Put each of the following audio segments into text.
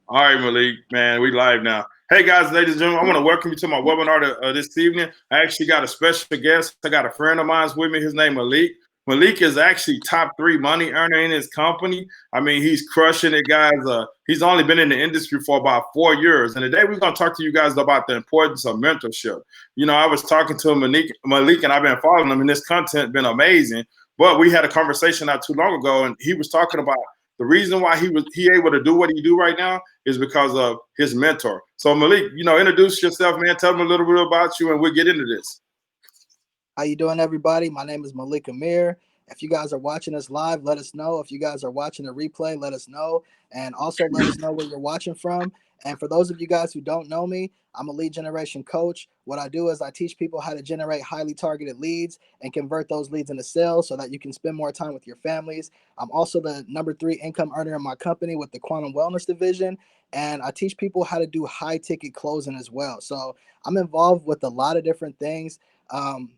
All right, Maleek, man, we live now. Hey, guys, ladies and gentlemen, I want to welcome you to my webinar this evening. I actually got a special guest. I got a friend of mine with me. His name Maleek. Maleek is actually top 3 money earner in his company. I mean, he's crushing it, guys. He's only been in the industry for about 4 years. And today we're going to talk to you guys about the importance of mentorship. You know, I was talking to Maleek, and I've been following him, and this content been amazing. But we had a conversation not too long ago, and he was talking about the reason why he able to do what he do right now is because of his mentor. So Maleek, you know, introduce yourself, man. Tell them a little bit about you, and we'll get into this. How you doing, everybody? My name is Maleek Emir. If you guys are watching us live, let us know. If you guys are watching the replay, let us know. And also let us know where you're watching from. And for those of you guys who don't know me, I'm a lead generation coach. What I do is I teach people how to generate highly targeted leads and convert those leads into sales so that you can spend more time with your families. I'm also the #3 income earner in my company with the Quantum Wellness Division. And I teach people how to do high ticket closing as well. So I'm involved with a lot of different things.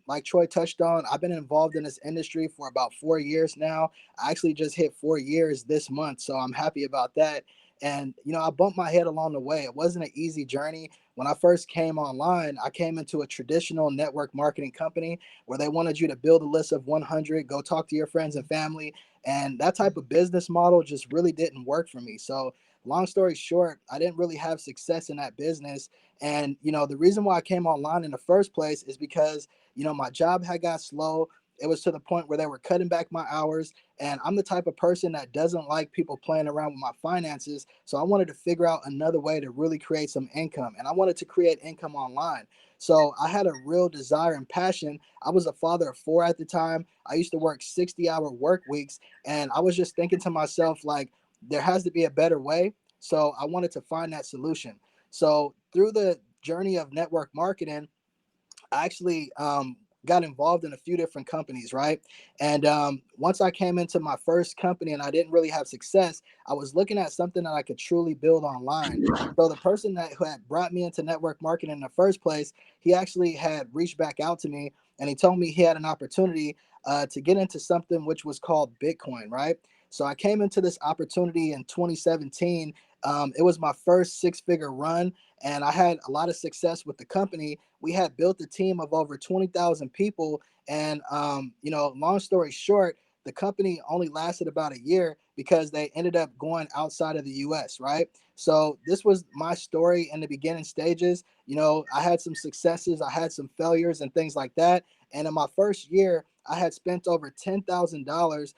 Like Troy touched on, I've been involved in this industry for about 4 years now. I actually just hit 4 years this month, so I'm happy about that. And I bumped my head along the way. It wasn't an easy journey. When I first came online, I came into a traditional network marketing company where they wanted you to build a list of 100, go talk to your friends and family, and that type of business model just really didn't work for me. So long story short, I didn't really have success in that business. And the reason why I came online in the first place is because my job had got slow. It was to the point where they were cutting back my hours, and I'm the type of person that doesn't like people playing around with my finances. So I wanted to figure out another way to really create some income, and I wanted to create income online. So I had a real desire and passion. I was a father of 4 at the time. I used to work 60-hour work weeks, and I was just thinking to myself, like, there has to be a better way. So I wanted to find that solution. So through the journey of network marketing, I actually got involved in a few different companies, right? And once I came into my first company and I didn't really have success, I was looking at something that I could truly build online. So the person who had brought me into network marketing in the first place, he actually had reached back out to me and he told me he had an opportunity to get into something which was called Bitcoin, right? So I came into this opportunity in 2017. It was my first 6-figure run, and I had a lot of success with the company. We had built a team of over 20,000 people, and long story short, the company only lasted about a year because they ended up going outside of the U.S. Right. So this was my story in the beginning stages. I had some successes, I had some failures, and things like that. And in my first year, I had spent over $10,000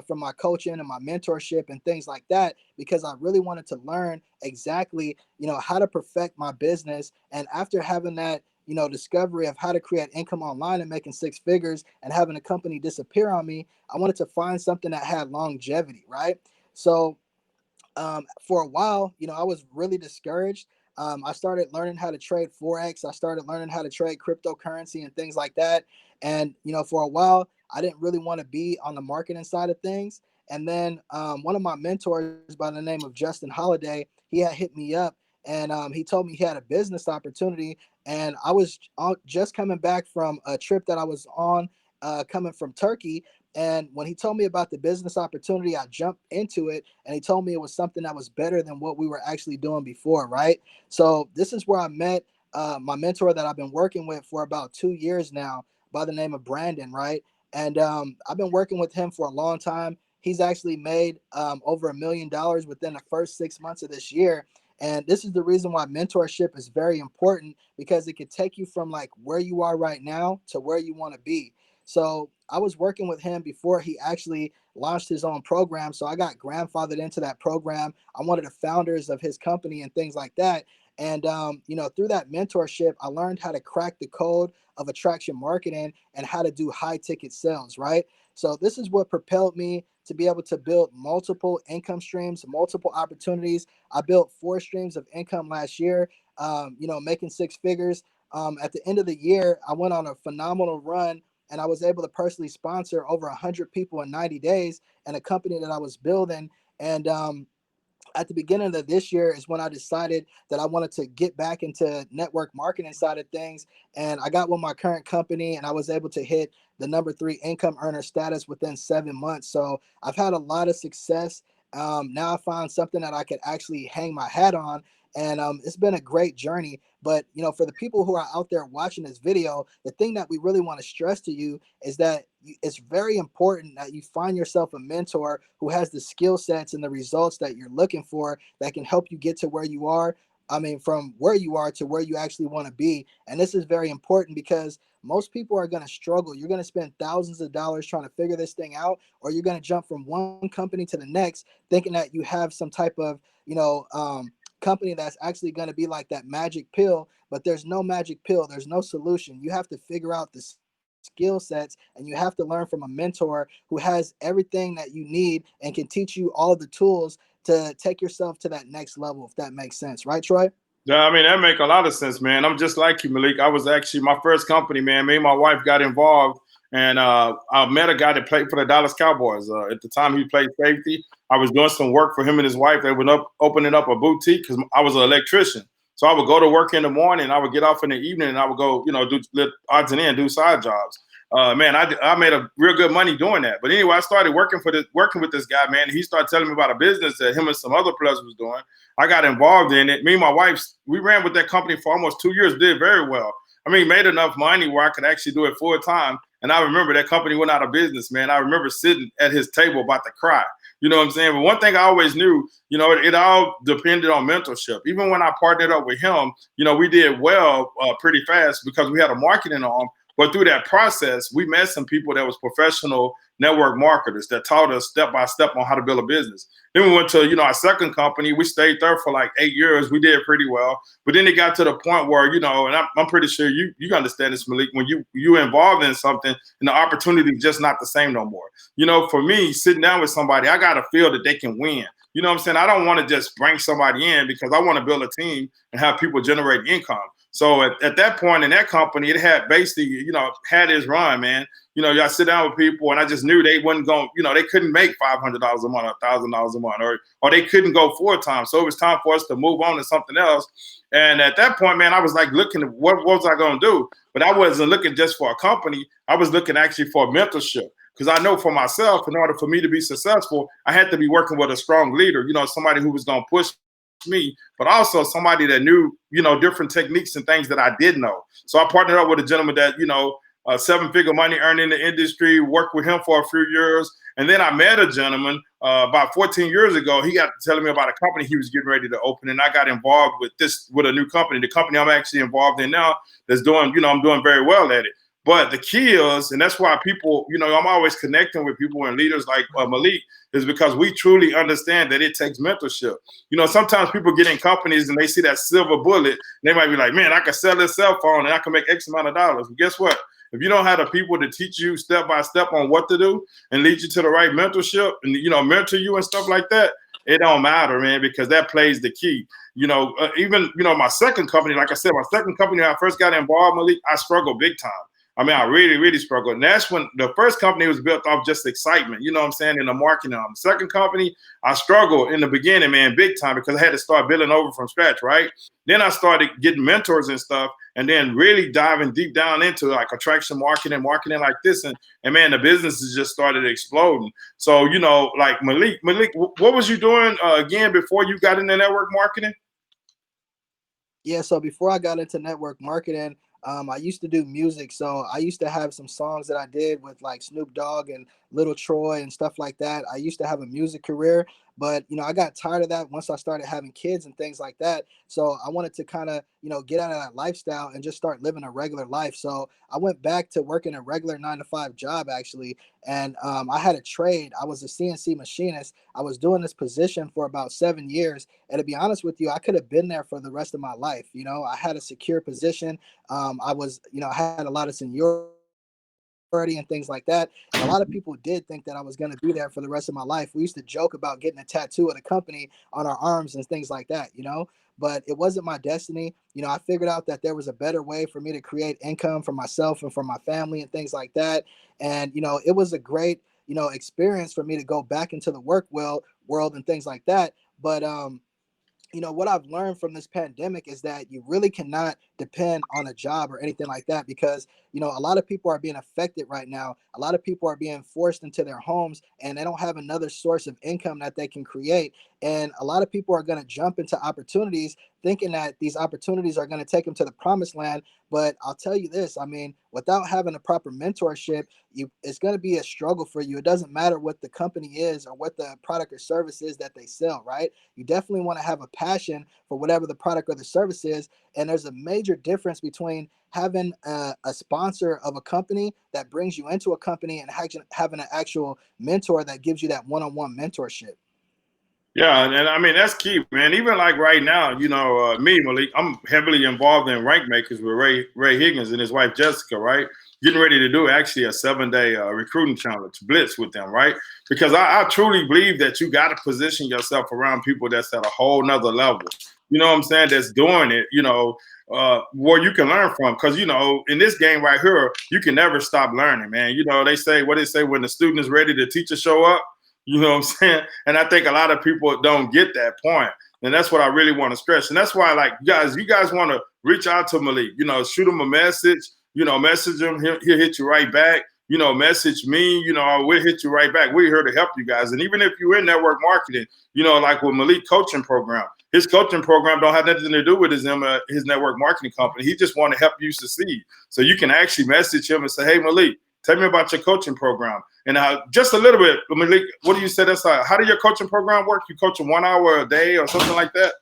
from my coaching and my mentorship and things like that, because I really wanted to learn exactly, how to perfect my business. And after having that, discovery of how to create income online and making 6 figures and having a company disappear on me, I wanted to find something that had longevity, right? So for a while, I was really discouraged. I started learning how to trade Forex. I started learning how to trade cryptocurrency and things like that. And, for a while, I didn't really want to be on the marketing side of things. And then one of my mentors by the name of Justin Holiday, he had hit me up and he told me he had a business opportunity. And I was just coming back from a trip that I was on coming from Turkey. And when he told me about the business opportunity, I jumped into it, and he told me it was something that was better than what we were actually doing before, right? So this is where I met my mentor that I've been working with for about 2 years now by the name of Brandon, right? And I've been working with him for a long time. He's actually made over $1 million within the first 6 months of this year. And this is the reason why mentorship is very important, because it could take you from like where you are right now to where you want to be. So I was working with him before he actually launched his own program. So I got grandfathered into that program. I'm one of the founders of his company and things like that. And, through that mentorship, I learned how to crack the code of attraction marketing and how to do high ticket sales, right? So this is what propelled me to be able to build multiple income streams, multiple opportunities. I built 4 streams of income last year, making 6 figures. At the end of the year, I went on a phenomenal run, and I was able to personally sponsor over 100 people in 90 days and a company that I was building. And at the beginning of this year is when I decided that I wanted to get back into network marketing side of things. And I got with my current company and I was able to hit the #3 income earner status within 7 months. So I've had a lot of success. Now I found something that I could actually hang my hat on. And it's been a great journey. But for the people who are out there watching this video, the thing that we really want to stress to you is that it's very important that you find yourself a mentor who has the skill sets and the results that you're looking for, that can help you get to where you are. I mean, from where you are to where you actually want to be. And this is very important because most people are going to struggle. You're going to spend thousands of dollars trying to figure this thing out, or you're going to jump from one company to the next thinking that you have some type of, company that's actually going to be like that magic pill. But there's no magic pill. There's no solution. You have to figure out the skill sets, and you have to learn from a mentor who has everything that you need and can teach you all the tools to take yourself to that next level, if that makes sense. Right, Troy? Yeah, I mean, that make a lot of sense, man. I'm just like you, Maleek. I was actually my first company, man. Me and my wife got involved, and I met a guy that played for the Dallas Cowboys. At the time, he played safety. I was doing some work for him and his wife. They were opening up a boutique because I was an electrician. So I would go to work in the morning, I would get off in the evening, and I would go, do odds and ends, do side jobs. Man, I made a real good money doing that. But anyway, I started working with this guy, man. He started telling me about a business that him and some other players was doing. I got involved in it. Me and my wife, we ran with that company for almost 2 years, did very well. I mean, made enough money where I could actually do it full time. And I remember that company went out of business, man. I remember sitting at his table about to cry. You know what I'm saying? But one thing I always knew, it all depended on mentorship. Even when I partnered up with him, we did well pretty fast because we had a marketing arm. But through that process, we met some people that was professional network marketers that taught us step by step on how to build a business. Then we went to, our second company. We stayed there for like 8 years. We did pretty well. But then it got to the point where, and I'm pretty sure you understand this, Maleek, when you involved in something and the opportunity is just not the same no more. For me, sitting down with somebody, I got to feel that they can win. You know what I'm saying? I don't want to just bring somebody in because I want to build a team and have people generate income. So at that point in that company, it had basically, had its run, man. Y'all sit down with people, and I just knew they wasn't going, they couldn't make $500 a month or $1,000 a month, or they couldn't go full time. So it was time for us to move on to something else. And at that point, man, I was like looking at what was I going to do? But I wasn't looking just for a company. I was looking actually for mentorship. Because I know for myself, in order for me to be successful, I had to be working with a strong leader, somebody who was going to push me, but also somebody that knew, different techniques and things that I did know. So I partnered up with a gentleman that, 7-figure money earned in the industry, worked with him for a few years. And then I met a gentleman about 14 years ago. He got telling me about a company he was getting ready to open. And I got involved with a new company, the company I'm actually involved in now that's doing, I'm doing very well at it. But the key is, and that's why people, I'm always connecting with people and leaders like Maleek, is because we truly understand that it takes mentorship. Sometimes people get in companies and they see that silver bullet. They might be like, man, I can sell this cell phone and I can make X amount of dollars. But guess what? If you don't have the people to teach you step by step on what to do and lead you to the right mentorship and, mentor you and stuff like that, it don't matter, man, because that plays the key. Even, my second company, like I said, my second company, when I first got involved, Maleek, I struggled big time. I mean, I really, really struggled. And that's when the first company was built off just excitement, in the marketing. The second company, I struggled in the beginning, man, big time, because I had to start building over from scratch, right? Then I started getting mentors and stuff, and then really diving deep down into like attraction marketing like this. And man, the businesses just started exploding. So, like Maleek, what was you doing again before you got into network marketing? Yeah, so before I got into network marketing, I used to do music. So I used to have some songs that I did with like Snoop Dogg and Little Troy and stuff like that. I used to have a music career, but I got tired of that once I started having kids and things like that. So I wanted to kind of, get out of that lifestyle and just start living a regular life. So I went back to working a regular 9-to-5 job actually. And I had a trade. I was a CNC machinist. I was doing this position for about 7 years. And to be honest with you, I could have been there for the rest of my life. I had a secure position. I was, I had a lot of seniority and things like that. And a lot of people did think that I was going to be there for the rest of my life. We used to joke about getting a tattoo of the company on our arms and things like that, but it wasn't my destiny. I figured out that there was a better way for me to create income for myself and for my family and things like that. And, it was a great, experience for me to go back into the work world and things like that. But, what I've learned from this pandemic is that you really cannot depend on a job or anything like that, because a lot of people are being affected right now. A lot of people are being forced into their homes and they don't have another source of income that they can create. And a lot of people are going to jump into opportunities thinking that these opportunities are going to take them to the promised land. But I'll tell you this, I mean, without having a proper mentorship, it's going to be a struggle for you. It doesn't matter what the company is or what the product or service is that they sell, right? You definitely want to have a passion for whatever the product or the service is. And there's a major difference between having a sponsor of a company that brings you into a company and having an actual mentor that gives you that one-on-one mentorship. Yeah, and I mean that's key, man. Even like right now, me, Malik, I'm heavily involved in rank makers with Ray Higgins and his wife Jessica, right? Getting ready to do actually a 7-day recruiting challenge, blitz with them, right? Because I truly believe that you got to position yourself around people that's at a whole nother level. You know what I'm saying? That's doing it, where you can learn from. Because, in this game right here, you can never stop learning, man. They say when the student is ready, the teacher show up. You know what I'm saying? And I think a lot of people don't get that point. And that's what I really want to stress. And that's why, like, you guys want to reach out to Maleek, shoot him a message, message him. He'll hit you right back. Message me, we'll hit you right back. We're here to help you guys. And even if you're in network marketing, like with Maleek coaching program, his coaching program don't have nothing to do with his network marketing company. He just want to help you succeed. So you can actually message him and say, hey, Maleek, tell me about your coaching program. And just a little bit, Maleek, what do you say that's like? How do your coaching program work? You coach 1 hour a day or something like that?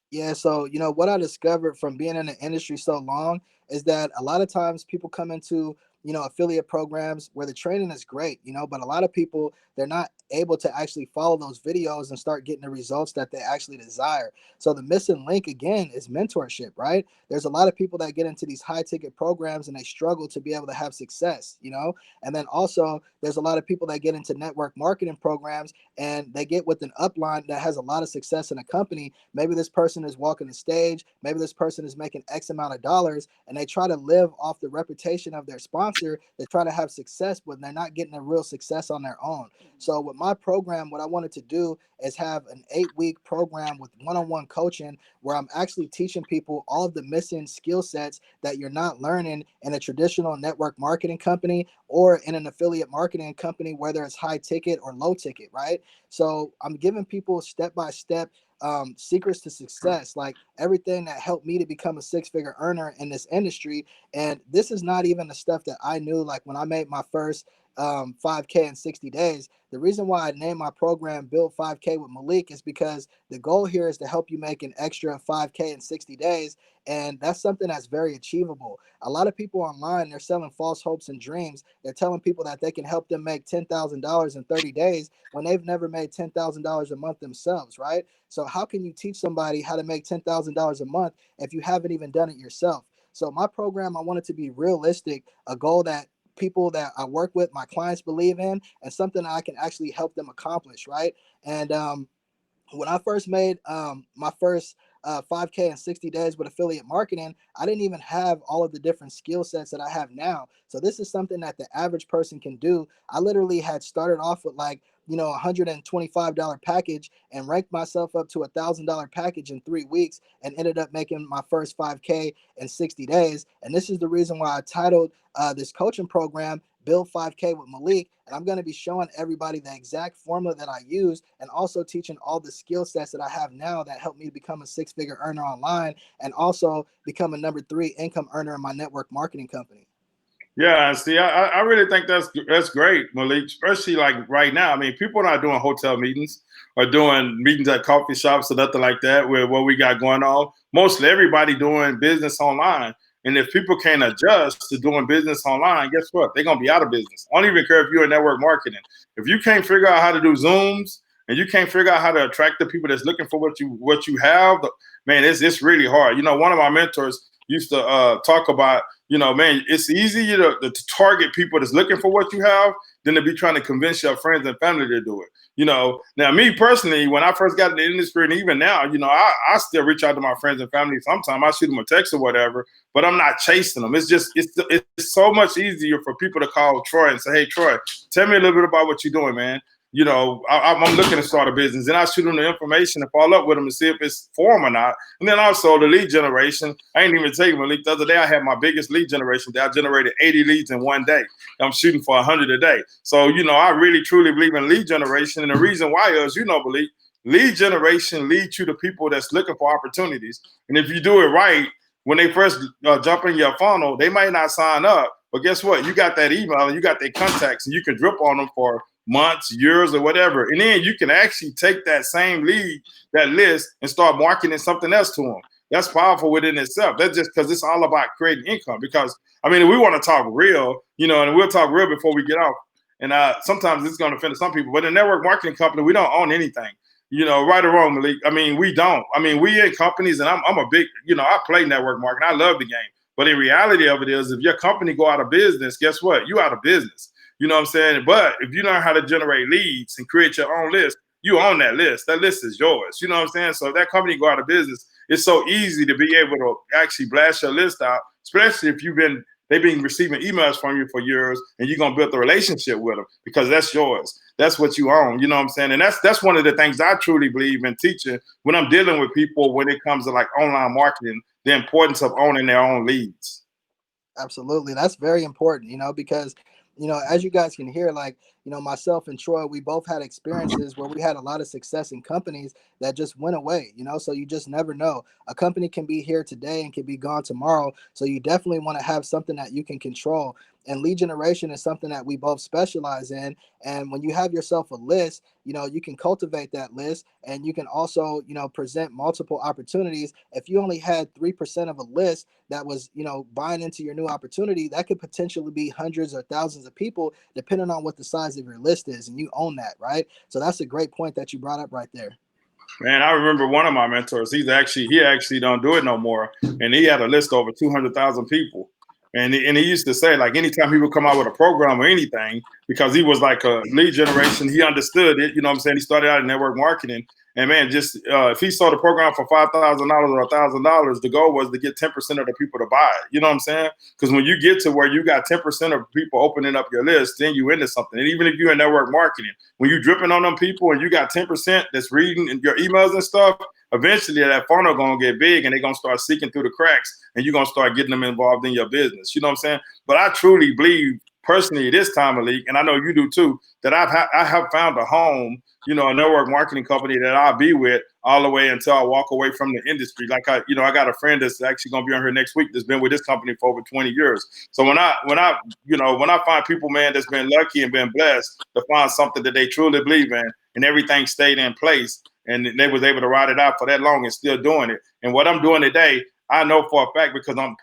Yeah, so what I discovered from being in the industry so long is that a lot of times people come into affiliate programs where the training is great, but a lot of people, they're not able to actually follow those videos and start getting the results that they actually desire. So the missing link again is mentorship, right? There's a lot of people that get into these high ticket programs and they struggle to be able to have success, and then also there's a lot of people that get into network marketing programs and they get with an upline that has a lot of success in a company. Maybe this person is walking the stage, maybe this person is making X amount of dollars, and they try to live off the reputation of their sponsor. They try to have success, but they're not getting a real success on their own. So with my program, what I wanted to do is have an 8-week program with one-on-one coaching where I'm actually teaching people all of the missing skill sets that you're not learning in a traditional network marketing company or in an affiliate marketing company, whether it's high ticket or low ticket, right? So I'm giving people step-by-step secrets to success, like everything that helped me to become a 6-figure earner in this industry. And this is not even the stuff that I knew, like when I made my first 5K in 60 days. The reason why I named my program Build 5K with Maleek is because the goal here is to help you make an extra 5K in 60 days. And that's something that's very achievable. A lot of people online, they're selling false hopes and dreams. They're telling people that they can help them make $10,000 in 30 days when they've never made $10,000 a month themselves, right? So how can you teach somebody how to make $10,000 a month if you haven't even done it yourself? So my program, I want it to be realistic, a goal that people that I work with, my clients believe in, and something I can actually help them accomplish, right? And when I first made my first 5K in 60 days with affiliate marketing, I didn't even have all of the different skill sets that I have now. So this is something that the average person can do. I literally had started off with like, $125 package and ranked myself up to $1,000 package in 3 weeks and ended up making my first 5K in 60 days. And this is the reason why I titled this coaching program Build 5K with Maleek. And I'm going to be showing everybody the exact formula that I use and also teaching all the skill sets that I have now that help me to become a 6-figure earner online and also become a number 3 income earner in my network marketing company. Yeah, see, I really think that's great, Maleek, especially like right now. I mean, people are not doing hotel meetings or doing meetings at coffee shops or nothing like that with what we got going on. Mostly everybody doing business online. And if people can't adjust to doing business online, guess what? They're going to be out of business. I don't even care if you're in network marketing. If you can't figure out how to do Zooms and you can't figure out how to attract the people that's looking for what you have, man, it's really hard. One of my mentors used to talk about, man, it's easier to target people that's looking for what you have than to be trying to convince your friends and family to do it. Now me personally, when I first got in the industry and even now, I still reach out to my friends and family. Sometimes I shoot them a text or whatever, but I'm not chasing them. It's so much easier for people to call Troy and say, hey, Troy, tell me a little bit about what you're doing, man. I'm looking to start a business, and I shoot them the information and follow up with them to see if it's for them or not. And then also the lead generation. I ain't even tell you, Maleek, the other day I had my biggest lead generation day. I generated 80 leads in one day. I'm shooting for 100 a day. So, I really truly believe in lead generation. And the reason why is, Maleek, lead generation leads you to people that's looking for opportunities. And if you do it right, when they first jump in your funnel, they might not sign up. But guess what? You got that email and you got their contacts, and you can drip on them for months, years, or whatever. And then you can actually take that same lead, that list, and start marketing something else to them. That's powerful within itself. That's just because it's all about creating income. Because, we want to talk real, and we'll talk real before we get off. And sometimes it's going to offend some people. But in a network marketing company, we don't own anything. Right or wrong, Maleek. We don't. We in companies, and I'm a big, I play network marketing. I love the game. But in reality of it is, if your company go out of business, guess what? You out of business. You know what I'm saying? But if you learn how to generate leads and create your own list, you own that list. That list is yours. You know what I'm saying? So if that company go out of business, it's so easy to be able to actually blast your list out, especially if they've been receiving emails from you for years, and you're gonna build a relationship with them because that's yours. That's what you own. You know what I'm saying? And that's one of the things I truly believe in teaching when I'm dealing with people when it comes to like online marketing, the importance of owning their own leads. Absolutely. That's very important, because, as you guys can hear, like, myself and Troy, we both had experiences where we had a lot of success in companies that just went away, so you just never know. A company can be here today and can be gone tomorrow. So you definitely want to have something that you can control. And lead generation is something that we both specialize in. And when you have yourself a list, you can cultivate that list, and you can also, present multiple opportunities. If you only had 3% of a list that was, buying into your new opportunity, that could potentially be hundreds or thousands of people, depending on what the size of your list is, and you own that, right? So that's a great point that you brought up right there. Man, I remember one of my mentors. He actually don't do it no more, and he had a list over 200,000 people. And he used to say, like, anytime he would come out with a program or anything, because he was like a lead generation, he understood it. You know what I'm saying? He started out in network marketing. And man, just if he saw the program for $5,000 or $1,000, the goal was to get 10% of the people to buy it. You know what I'm saying? Because when you get to where you got 10% of people opening up your list, then you into something. And even if you're in network marketing, when you're dripping on them people and you got 10% that's reading your emails and stuff, eventually that funnel gonna get big, and they're gonna start seeking through the cracks, and you're gonna start getting them involved in your business. You know what I'm saying? But I truly believe personally this time, Maleek, and I know you do too, that I have found a home, a network marketing company that I'll be with all the way until I walk away from the industry. Like I got a friend that's actually gonna be on here next week that's been with this company for over 20 years. So when I find people, man, that's been lucky and been blessed to find something that they truly believe in, and everything stayed in place, and they was able to ride it out for that long and still doing it. And what I'm doing today, I know for a fact, because I'm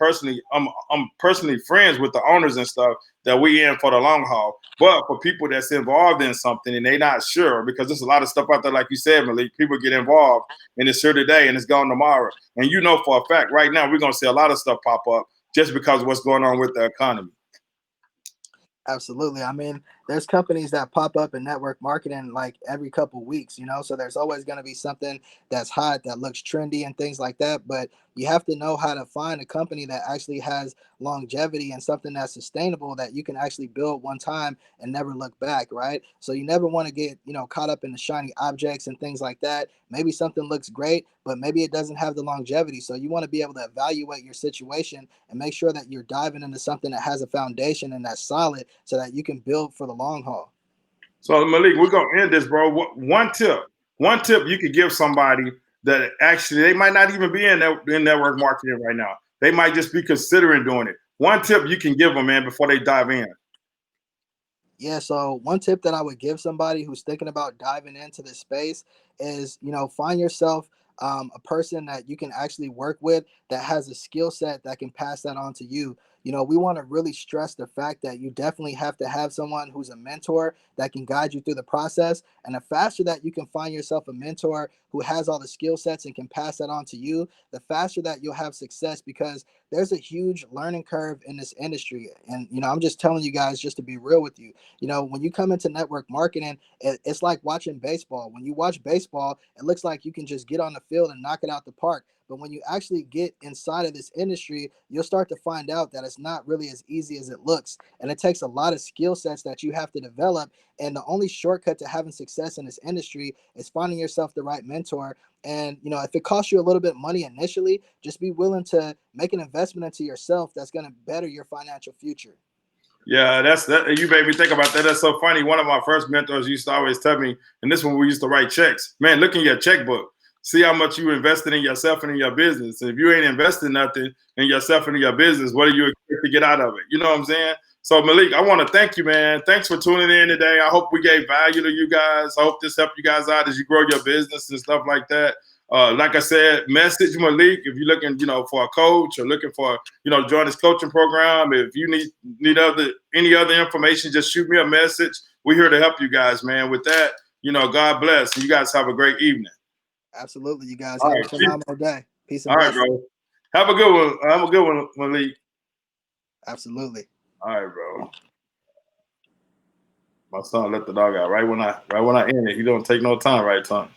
personally friends with the owners and stuff, that we in for the long haul. But for people that's involved in something and they not sure, because there's a lot of stuff out there, like you said, Maleek, people get involved and it's here today and it's gone tomorrow. And for a fact right now we're gonna see a lot of stuff pop up just because of what's going on with the economy. Absolutely. There's companies that pop up in network marketing like every couple weeks, so there's always going to be something that's hot, that looks trendy and things like that. But you have to know how to find a company that actually has longevity and something that's sustainable, that you can actually build one time and never look back, right? So you never want to get, caught up in the shiny objects and things like that. Maybe something looks great, but maybe it doesn't have the longevity. So you want to be able to evaluate your situation and make sure that you're diving into something that has a foundation and that's solid, so that you can build for the long haul. So Maleek, we're gonna end this, bro. One tip you could give somebody that actually they might not even be in network marketing right now. They might just be considering doing it. One tip you can give them, man, before they dive in. Yeah, so one tip that I would give somebody who's thinking about diving into this space is, find yourself a person that you can actually work with that has a skill set that can pass that on to you. We want to really stress the fact that you definitely have to have someone who's a mentor that can guide you through the process. And the faster that you can find yourself a mentor who has all the skill sets and can pass that on to you, the faster that you'll have success, because there's a huge learning curve in this industry. And, I'm just telling you guys, just to be real with you, when you come into network marketing, it's like watching baseball. When you watch baseball, it looks like you can just get on the field and knock it out the park. But when you actually get inside of this industry, you'll start to find out that it's not really as easy as it looks. And it takes a lot of skill sets that you have to develop. And the only shortcut to having success in this industry is finding yourself the right mentor. And, if it costs you a little bit of money initially, just be willing to make an investment into yourself that's going to better your financial future. Yeah, that. You made me think about that. That's so funny. One of my first mentors used to always tell me, and this one we used to write checks. Man, look in your checkbook. See how much you invested in yourself and in your business. And if you ain't investing nothing in yourself and in your business, what do you expect to get out of it? You know what I'm saying? So Maleek, I want to thank you, man. Thanks for tuning in today. I hope we gave value to you guys. I hope this helped you guys out as you grow your business and stuff like that. Like I said, message Maleek if you're looking, for a coach or looking for, join this coaching program. If you need any other information, just shoot me a message. We're here to help you guys, man. With that, God bless. And you guys have a great evening. Absolutely. You guys have a phenomenal day. Peace and blessings. All right, bro. Have a good one. Have a good one, Maleek. Absolutely. All right, bro. My son let the dog out right when I end it. He don't take no time, right, Tom?